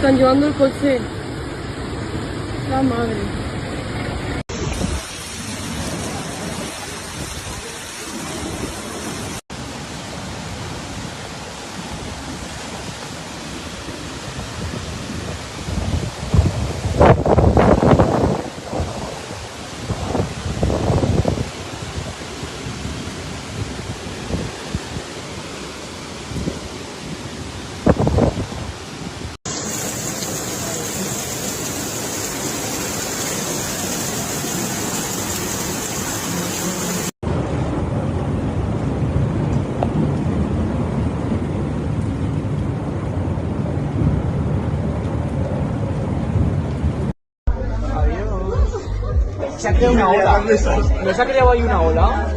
están llevando el coche. La madre. Se ha creado una ola. ¿No se ha creado ahí una ola?